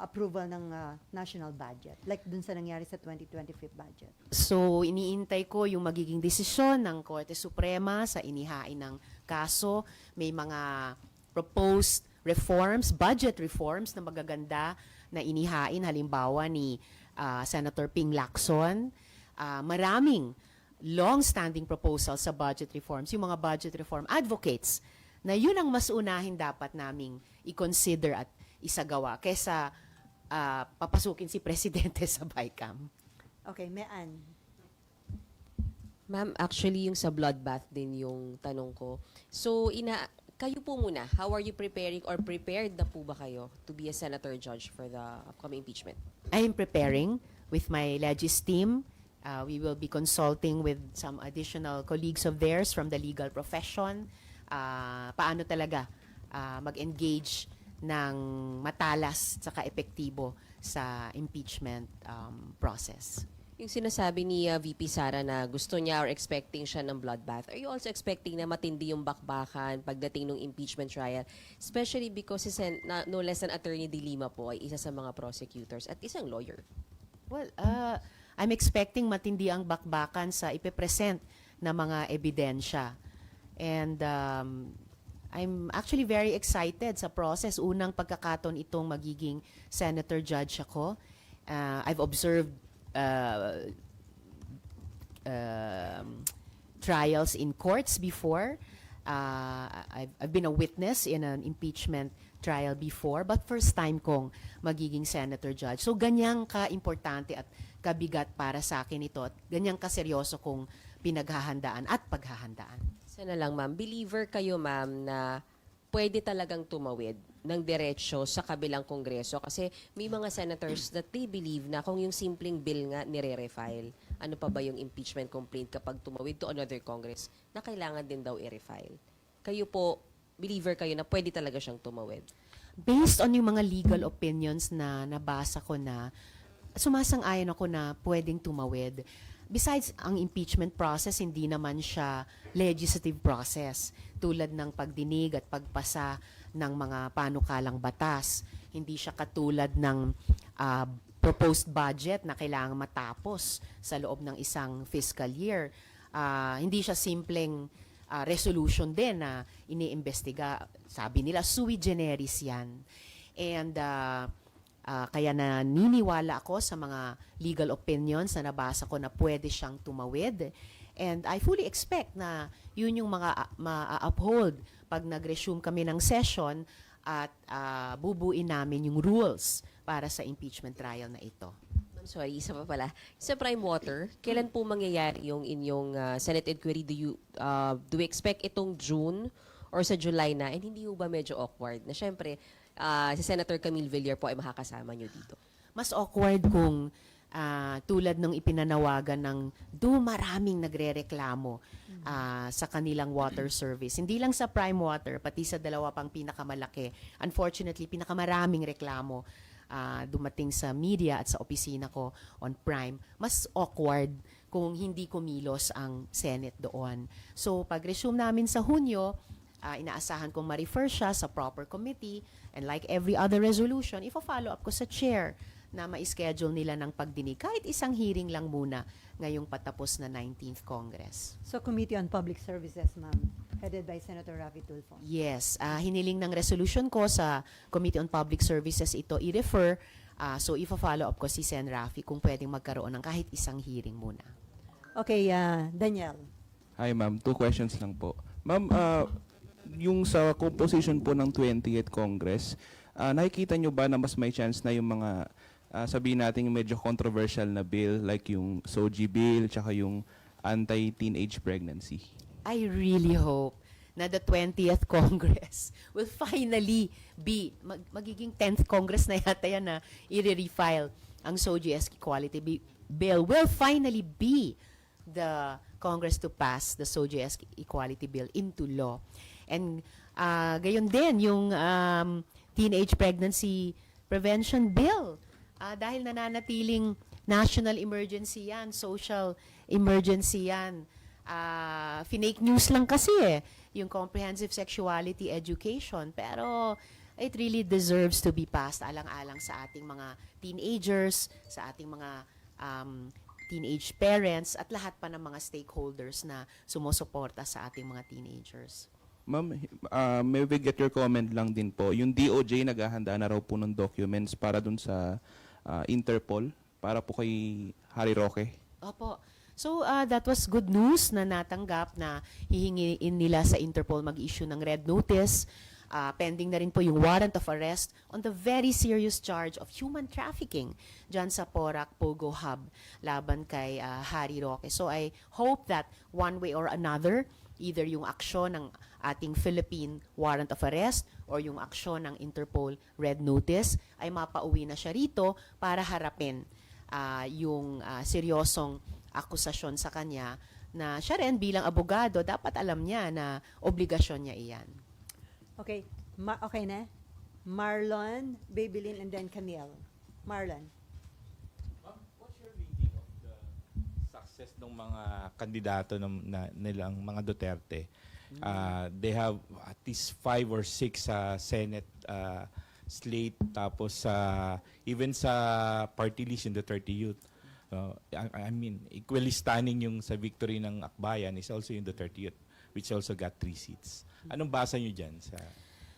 approval ng national budget, like dun sa nangyari sa 2025 budget? So, iniintay ko yung magiging desisyon ng Korte Suprema sa inihain ng kaso. May mga proposed reforms, budget reforms na magaganda na inihain, halimbawa ni Senator Ping Lacson. maraming long-standing proposals sa budget reforms, yung mga budget reform advocates, na yun ang mas unahin dapat naming i-consider at isagawa kaysa papasukin si Presidente sa BICAM. Okay, Mean. Ma'am, actually yung sa bloodbath din yung tanong ko. So, kayo po muna, how are you preparing or prepared na po ba kayo to be a senator judge for the upcoming impeachment? I am preparing with my Legis team. We will be consulting with some additional colleagues of theirs from the legal profession. Paano talaga mag-engage ng matalas at epektibo sa impeachment process. Yung sinasabi ni VP Sara na gusto niya or expecting siya ng bloodbath, are you also expecting na matindi yung bakbakan pagdating ng impeachment trial? Especially because no less than Attorney De Lima po ay isa sa mga prosecutors at isang lawyer. Well, I'm expecting matindi ang bakbakan sa ipepresent na mga ebidensya. And I'm actually very excited sa process. Unang pagkakataon itong magiging senator judge ako. I've observed trials in courts before. I've been a witness in an impeachment trial before, but first time kong magiging senator judge. So ganyang ka-importante at kabigat para sa akin ito at ganyang kaseryoso kong pinaghahandaan at paghahandaan. Sana lang, ma'am, believer kayo, ma'am, na pwede talagang tumawid ng diretsyo sa kabilang kongreso kasi may mga senators that they believe na kung yung simpleng bill nga nire-refile, ano pa ba yung impeachment complaint kapag tumawid to another congress na kailangan din daw i-refile. Kayo po, believer kayo na pwede talaga siyang tumawid? Based on yung mga legal opinions na nabasa ko na, sumasang-ayon ako na pwedeng tumawid. Besides, ang impeachment process, hindi naman siya legislative process tulad ng pagdinig at pagpasa ng mga panukalang batas. Hindi siya katulad ng proposed budget na kailangan matapos sa loob ng isang fiscal year. Hindi siya simpleng resolution din na iniimbestiga. Sabi nila, sui generis yan. And kaya naniniwala ako sa mga legal opinions na nabasa ko na pwede siyang tumawid. And I fully expect na yun yung mga ma-uphold pag nag-resume kami ng session at bubuin namin yung rules para sa impeachment trial na ito. I'm sorry, isa pa pala. Sa Prime Water, kailan po mangyayari yung inyong Senate inquiry? Do you expect itong June or sa July na? And hindi ba medyo awkward na syempre si Senator Camille Villar po ay makakasama nyo dito? Mas awkward kung tulad ng ipinanawagan ng maraming nagrereklamo sa kanilang water service. Hindi lang sa Prime Water, pati sa dalawa pang pinakamalaki. Unfortunately, pinakamaraming reklamo dumating sa media at sa opisina ko on Prime. Mas awkward kung hindi kumilos ang Senate doon. So, pag-resume namin sa Hunyo, inaasahan kong ma-refer siya sa proper committee and like every other resolution, ifo-follow up ko sa chair na ma-schedule nila ng pagdinig. Kahit isang hearing lang muna ngayong patapos na 19th Congress. So, Committee on Public Services, ma'am, headed by Senator Raffy Tulfo. Yes, hiniling ng resolution ko sa Committee on Public Services ito i-refer. So, ifo-follow up ko si Sen. Raffy kung pwedeng magkaroon ng kahit isang hearing muna. Okay, Daniel. Hi ma'am, 2 questions lang po. Ma'am, yung sa composition po ng 20th Congress, nakikita nyo ba na mas may chance na yung mga sabihin natin yung medyo controversial na bill like yung SOGI bill tsaka yung anti-teenage pregnancy? I really hope na the 20th Congress will finally be, magiging 10th Congress na yata yan na i-refile ang SOGI Equality Bill will finally be the Congress to pass the SOGI Equality Bill into law. And gayon din yung teenage pregnancy prevention bill. Dahil nananatiling national emergency yan, social emergency yan. Fake news lang kasi yung comprehensive sexuality education. Pero it really deserves to be passed alang-alang sa ating mga teenagers, sa ating mga teenage parents, at lahat pa ng mga stakeholders na sumusuporta sa ating mga teenagers. Ma'am, may we get your comment lang din po. Yung DOJ naghahanda na raw po ng documents para dun sa Interpol, para po kay Harry Roque. Opo. So that was good news na natanggap na hihingiin nila sa Interpol mag-issue ng red notice. Pending na rin po yung warrant of arrest on the very serious charge of human trafficking dyan sa Porac Pogo Hub laban kay Harry Roque. So I hope that one way or another, either yung aksyon ng ating Philippine warrant of arrest or yung aksyon ng Interpol red notice ay mapauwi na siya rito para harapin yung seryosong akusasyon sa kanya na siya rin bilang abogado dapat alam niya na obligasyon niya iyan. Okay. Okay na? Marlon, Babylin, and then Camille. Marlon. What's your reading of the success ng mga kandidato nilang mga Duterte? They have at least 5 or 6 Senate slate, tapos even sa party list yung Duterte Youth. I mean, equally stunning yung sa victory ng Akbayan is also yung Duterte Youth, which also got 3 seats. Anong basa nyo dyan?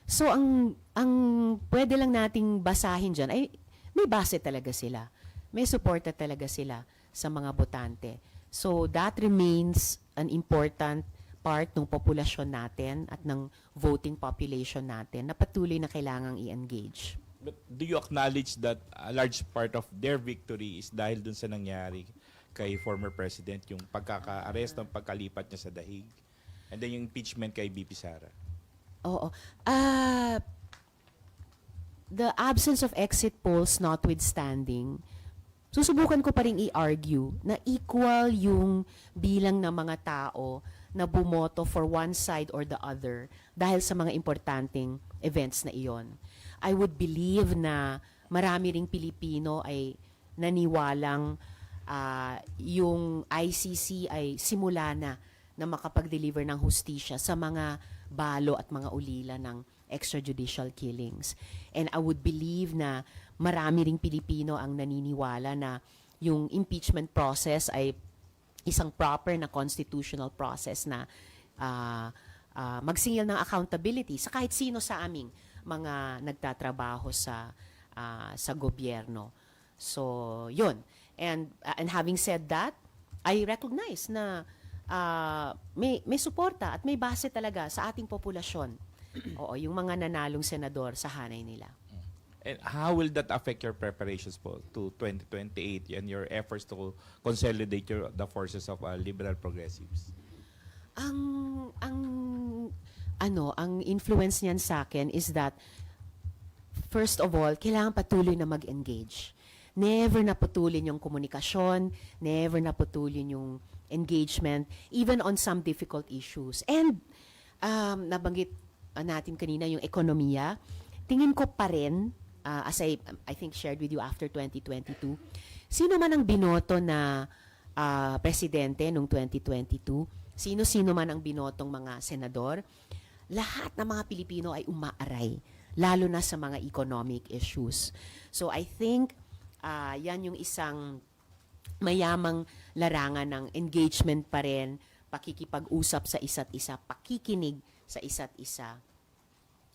So ang pwede lang nating basahin dyan ay may base talaga sila. May suporta talaga sila sa mga botante. So that remains an important part ng populasyon natin at ng voting population natin na patuloy na kailangang i-engage. But do you acknowledge that a large part of their victory is dahil dun sa nangyari kay former president, yung pagkaka-arrest, ang pagkalipat niya sa dahig, and then yung impeachment kay BP Sara? Oo. The absence of exit polls notwithstanding, susubukan ko pa rin i-argue na equal yung bilang ng mga tao na bumoto for one side or the other dahil sa mga importanteng events na iyon. I would believe na marami ring Pilipino ay naniwalang yung ICC ay simula na makapag-deliver ng hustisya sa mga balo at mga ulila ng extrajudicial killings. And I would believe na marami ring Pilipino ang naniniwala na yung impeachment process ay isang proper na constitutional process na magsingil ng accountability sa kahit sino sa aming mga nagtatrabaho sa gobyerno. So, yun. And having said that, I recognize na may suporta at may base talaga sa ating populasyon. Oo, yung mga nanalong senador sa hanay nila. And how will that affect your preparations po to 2028 and your efforts to consolidate the forces of liberal progressives? Ang influence niyan sa akin is that first of all, kailangan patuloy na mag-engage. Never na putulin yung komunikasyon, never na putulin yung engagement, even on some difficult issues. And nabanggit natin kanina yung ekonomiya. Tingin ko pa rin, as I think shared with you after 2022, sino man ang binoto na presidente noong 2022, sino-sino man ang binotong mga senador, lahat ng mga Pilipino ay umaaray, lalo na sa mga economic issues. So I think yan yung isang mayamang larangan ng engagement pa rin, pakikipag-usap sa isa't isa, pakikinig sa isa't isa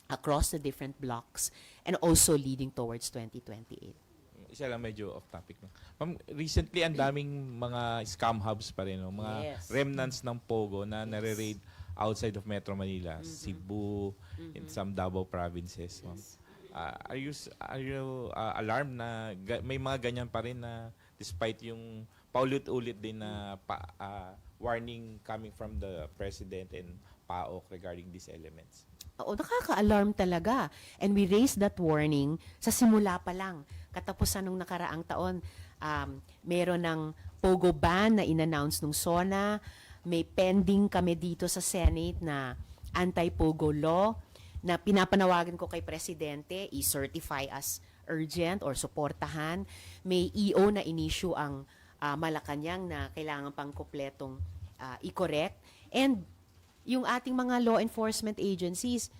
across the different blocks and also leading towards 2028. Isa lang medyo off topic. No? Ma'am, recently ang daming mga scam hubs pa rin, no? Mga Yes. remnants ng Pogo na nare-raid outside of Metro Manila, Cebu, in some Davao provinces. Ma'am. Are you alarmed na may mga ganyan pa rin na despite yung paulit-ulit din na warning coming from the President and PAOK regarding these elements? Oo, nakaka-alarm talaga. And we raised that warning sa simula pa lang. Katapusan nung nakaraang taon, meron ng Pogo ban na in-announce nung SONA. May pending kami dito sa Senate na anti-Pogo law na pinapanawagan ko kay Presidente, i-certify as urgent or suportahan. May EO na in-issue ang Malacanang na kailangan pang kupletong i-correct. And yung ating mga law enforcement agencies,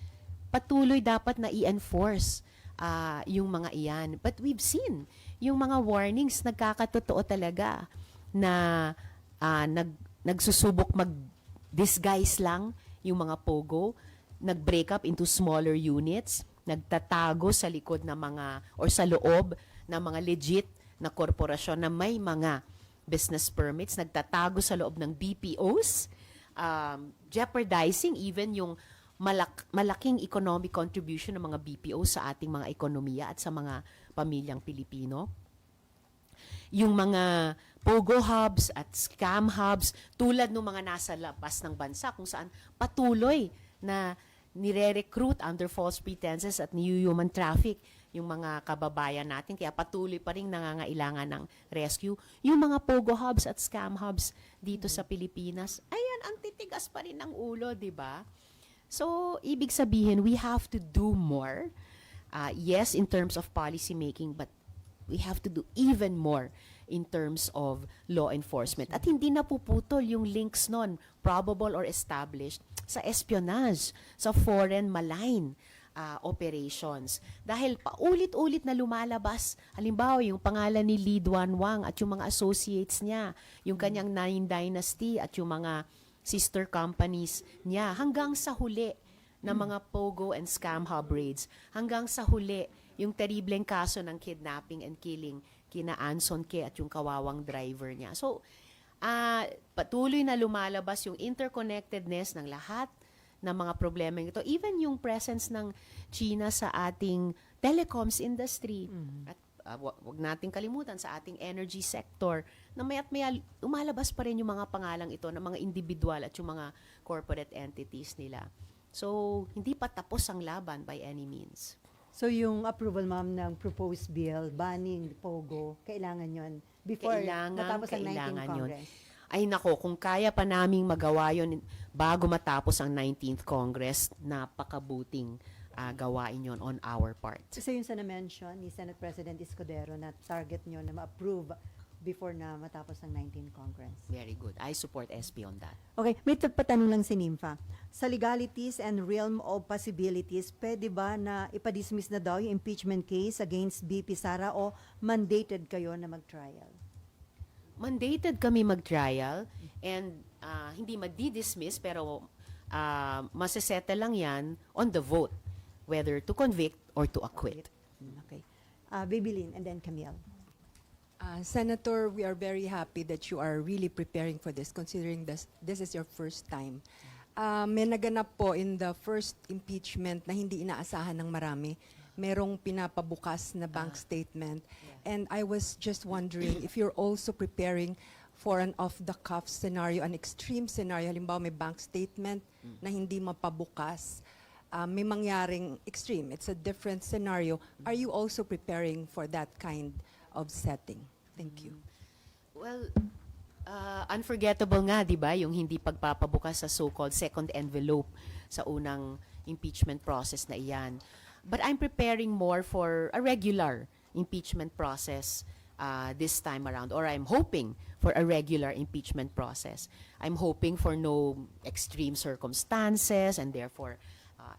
patuloy dapat na i-enforce yung mga iyan. But we've seen yung mga warnings, nagkakatotoo talaga na nagsusubok mag-disguise lang yung mga Pogo, nag-break up into smaller units, nagtatago sa likod ng mga, or sa loob ng mga legit na korporasyon na may mga business permits, nagtatago sa loob ng BPOs, jeopardizing even yung malaking economic contribution ng mga BPO sa ating mga ekonomiya at sa mga pamilyang Pilipino. Yung mga pogo hubs at scam hubs tulad ng mga nasa labas ng bansa kung saan patuloy na nire-recruit under false pretenses at human traffic yung mga kababayan natin, kaya patuloy pa rin nangangailangan ng rescue. Yung mga pogo hubs at scam hubs dito sa Pilipinas, ayan, ang titigas pa rin ng ulo, di ba? So, ibig sabihin, we have to do more. Yes, in terms of policy making, but we have to do even more in terms of law enforcement. At hindi napuputol yung links nun, probable or established, sa espionage, sa foreign malign operations. Dahil paulit-ulit na lumalabas, halimbawa yung pangalan ni Lee Duan Wang at yung mga associates niya, yung kanyang Nine Dynasty at yung mga sister companies niya, hanggang sa huli ng mga pogo and scam hub raids, hanggang sa huli yung terribleng kaso ng kidnapping and killing kina Anson Ke at yung kawawang driver niya. So, patuloy na lumalabas yung interconnectedness ng lahat ng mga problema ito. Even yung presence ng China sa ating telecoms industry. At wag nating kalimutan sa ating energy sector na maya't maya lumalabas pa rin yung mga pangalang ito ng mga individual at yung mga corporate entities nila. So, hindi pa tapos ang laban by any means. So yung approval, ma'am, ng proposed bill banning Pogo, kailangan yon before matapos ang 19th Congress? Ay nako, kung kaya pa naming magawa yon bago matapos ang 19th Congress, napakabuting gawain yon on our part. Isa yun sa na-mention ni Senate President Escudero na target nyo na ma-approve before na matapos ang 19th Congress. Very good. I support SB on that. Okay, may patanong lang si Nympha. Sa legalities and realm of possibilities, pwede ba na ipadismiss na daw yung impeachment case against BP Sara o mandated kayo na mag-trial? Mandated kami mag-trial and hindi madi-dismiss pero masasettle lang yan on the vote, whether to convict or to acquit. Okay. Baby Lynn and then Camille. Senator, we are very happy that you are really preparing for this, considering this is your first time. May naganap po in the first impeachment na hindi inaasahan ng marami. Merong pinapabukas na bank statement. And I was just wondering if you're also preparing for an off-the-cuff scenario, an extreme scenario. Halimbawa, may bank statement na hindi mapabukas. May mangyaring extreme. It's a different scenario. Are you also preparing for that kind of setting? Thank you. Well, unforgettable nga, di ba, yung hindi pagpapabukas sa so-called second envelope sa unang impeachment process na iyan. But I'm preparing more for a regular impeachment process this time around, or I'm hoping for a regular impeachment process. I'm hoping for no extreme circumstances and therefore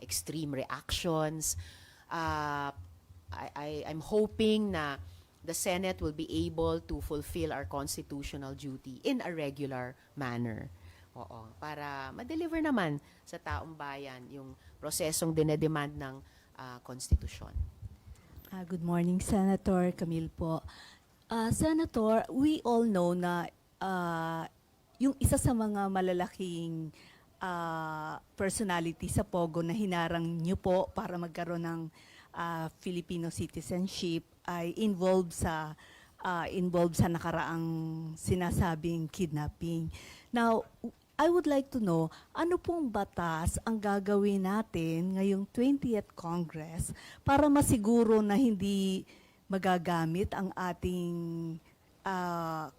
extreme reactions. I'm hoping na the Senate will be able to fulfill our constitutional duty in a regular manner. Oo, para ma-deliver naman sa taong bayan yung prosesong dinedemand ng konstitusyon. Good morning, Senator Camille po. Senator, we all know na yung isa sa mga malalaking personality sa Pogo na hinarang niyo po para magkaroon ng Filipino citizenship ay involved sa nakaraang sinasabing kidnapping. Now, I would like to know, ano pong batas ang gagawin natin ngayong 20th Congress para masiguro na hindi magagamit ang ating,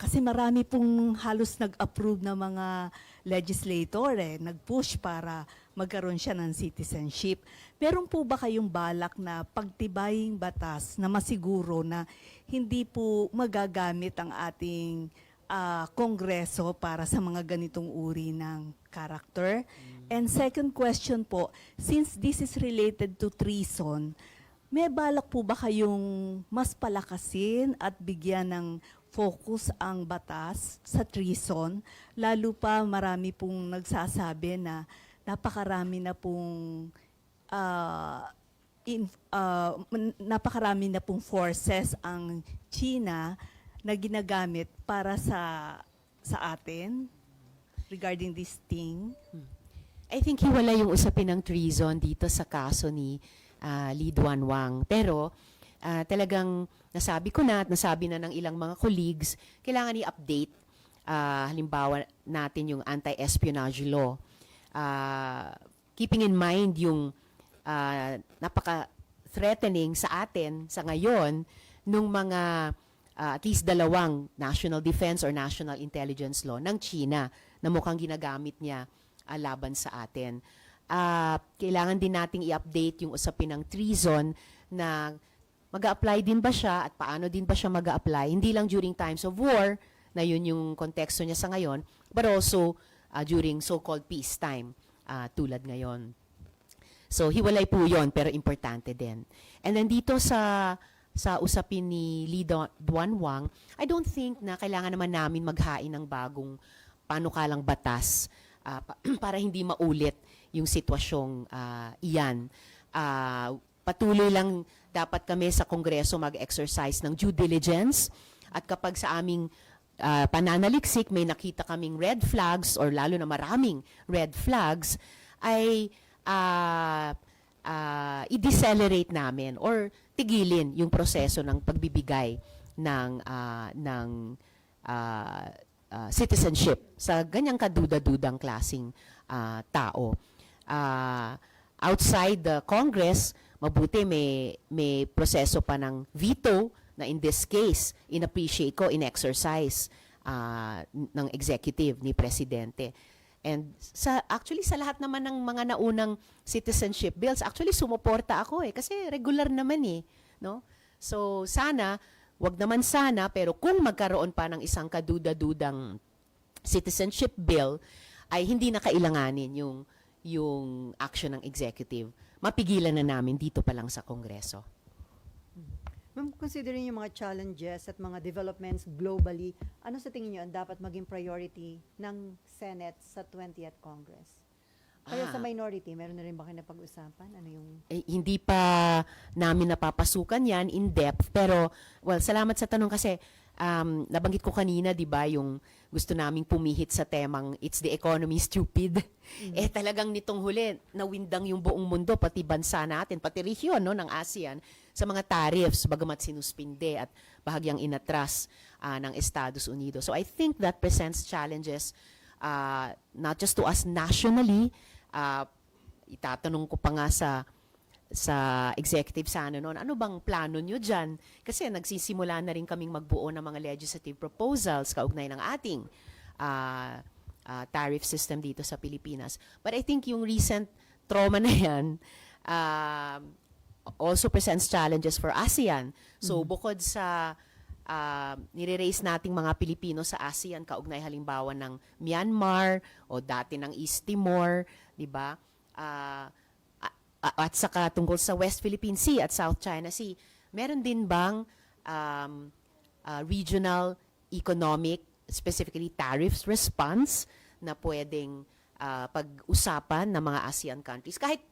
kasi marami pong halos nag-approve na mga legislator, nag-push para magkaroon siya ng citizenship. Meron po ba kayong balak na pagtibaying batas na masiguro na hindi po magagamit ang ating Kongreso para sa mga ganitong uri ng character? And second question po, since this is related to treason, may balak po ba kayong mas palakasin at bigyan ng focus ang batas sa treason? Lalo pa marami pong nagsasabi na napakarami na pong forces ang China na ginagamit para sa atin regarding this thing? I think hiwala yung usapin ng treason dito sa kaso ni Lee Duan Wang. Pero talagang nasabi ko na at nasabi na ng ilang mga colleagues, kailangan i-update halimbawa natin yung anti-espionage law. Keeping in mind yung napaka-threatening sa atin sa ngayon nung mga at least dalawang national defense or national intelligence law ng China na mukhang ginagamit niya laban sa atin. Kailangan din nating i-update yung usapin ng treason na mag-a-apply din ba siya at paano din ba siya mag-a-apply, hindi lang during times of war, na yun yung konteksto niya sa ngayon, but also during so-called peacetime tulad ngayon. So hiwalay po yun, pero importante din. And then dito sa usapin ni Lee Duan Wang, I don't think na kailangan naman namin maghain ng bagong panukalang batas para hindi maulit yung sitwasyong iyan. Patuloy lang dapat kami sa Kongreso mag-exercise ng due diligence at kapag sa aming pananaliksik may nakita kaming red flags or lalo na maraming red flags ay i-decelerate namin or tigilin yung proseso ng pagbibigay ng citizenship sa ganyang kaduda-dudang klasing tao. Outside the Congress, mabuti may proseso pa ng veto na in this case, in-appreciate ko, in-exercise ng executive ni Presidente. And actually sa lahat naman ng mga naunang citizenship bills, actually sumuporta ako kasi regular naman no? So sana, wag naman sana, pero kung magkaroon pa ng isang kaduda-dudang citizenship bill, ay hindi na kailanganin yung action ng executive. Mapigilan na namin dito pa lang sa Kongreso. Ma'am, considering yung mga challenges at mga developments globally, ano sa tingin niyo ang dapat maging priority ng Senate sa 20th Congress? Kaya sa minority, meron na rin ba kayo napag-usapan? Ano yung... Hindi pa namin napapasukan yan in depth, pero well, salamat sa tanong kasi nabanggit ko kanina, di ba, yung gusto naming pumihit sa temang It's the Economy Stupid. Talagang nitong huli, nawindang yung buong mundo, pati bansa natin, pati rehiyon ng ASEAN, sa mga tariffs, bagamat sinuspinde at bahagyang inatras ng Estados Unidos. So I think that presents challenges not just to us nationally, itatanong ko pa nga sa executive sana noon, ano bang plano nyo dyan? Kasi nagsisimula na rin kaming magbuo ng mga legislative proposals kaugnay ng ating tariff system dito sa Pilipinas. But I think yung recent trauma na yan also presents challenges for ASEAN. So bukod sa nire-raise nating mga Pilipino sa ASEAN, kaugnay halimbawa ng Myanmar o dati ng East Timor, di ba? At saka tungkol sa West Philippine Sea at South China Sea, meron din bang regional economic, specifically tariffs response na pwedeng pag-usapan ng mga ASEAN countries? Kahit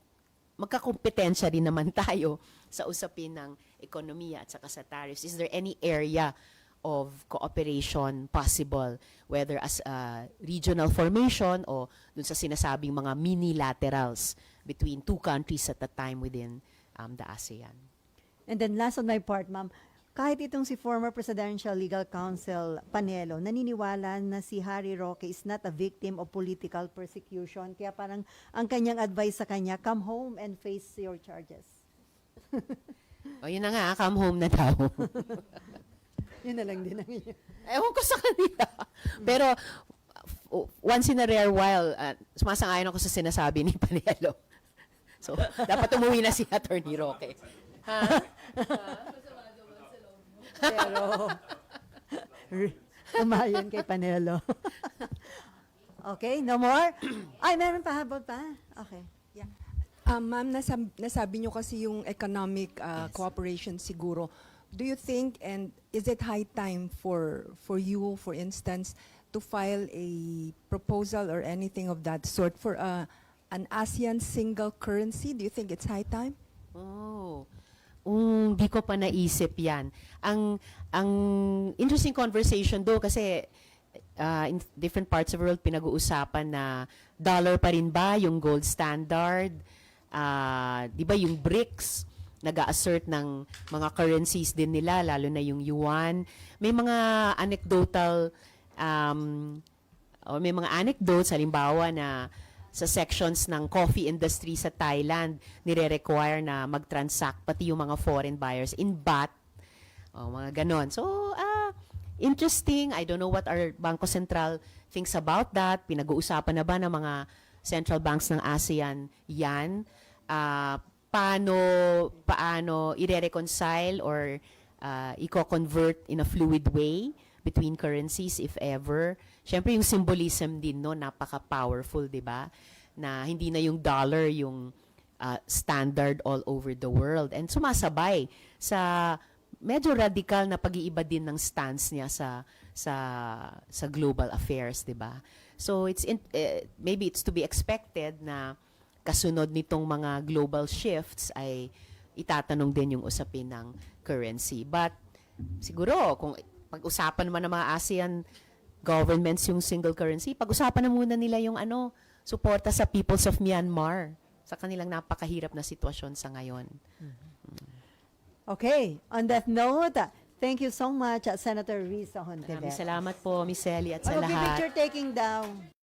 magkakompetensya din naman tayo sa usapin ng ekonomiya at saka sa tariffs. Is there any area of cooperation possible, whether as a regional formation o dun sa sinasabing mga mini-laterals between two countries at a time within the ASEAN? And then last on my part, ma'am, kahit itong si former Presidential Legal Counsel Panelo, naniniwala na si Harry Roque is not a victim of political persecution. Kaya parang ang kanyang advice sa kanya, come home and face your charges. O yun na nga, come home na daw. Yun na lang din ang inyo. Ewan ko sa kanila. Pero once in a rare while, sumasang-ayon ako sa sinasabi ni Panelo. So, dapat umuwi na si Attorney Roque. Ha? Pero, umayon kay Panelo. Okay, no more? Ay, meron pa, habol pa? Okay. Yeah. Ma'am, nasabi nyo kasi yung economic cooperation siguro. Do you think, and is it high time for you, for instance, to file a proposal or anything of that sort for an ASEAN single currency? Do you think it's high time? Oh. Di ko pa naisip yan. Ang interesting conversation do kasi in different parts of the world pinag-uusapan na dollar pa rin ba yung gold standard? Di ba yung BRICS nag-a-assert ng mga currencies din nila, lalo na yung yuan. May mga anecdotal o may mga anecdotes, halimbawa na sa sections ng coffee industry sa Thailand, nire-require na mag-transact pati yung mga foreign buyers in baht. Mga ganon. So, interesting. I don't know what our Bangko Sentral thinks about that. Pinag-uusapan na ba ng mga central banks ng ASEAN yan? Paano i-reconcile or i-convert in a fluid way between currencies if ever. Siyempre yung symbolism din no, napaka-powerful, 'di ba? Na hindi na yung dollar yung standard all over the world and sumasabay sa medyo radical na pag-iiba din ng stance niya sa global affairs, 'di ba? So maybe it's to be expected na kasunod nitong mga global shifts ay itatanong din yung usapin ng currency. But siguro kung pag-usapan naman ng mga ASEAN governments yung single currency, pag-usapan na muna nila yung suporta sa peoples of Myanmar sa kanilang napakahirap na sitwasyon sa ngayon. Okay, on that note, thank you so much, Senator Risa Hontiveros. Maraming salamat po, Miss Ellie, at sa Okay, lahat. picture taking down.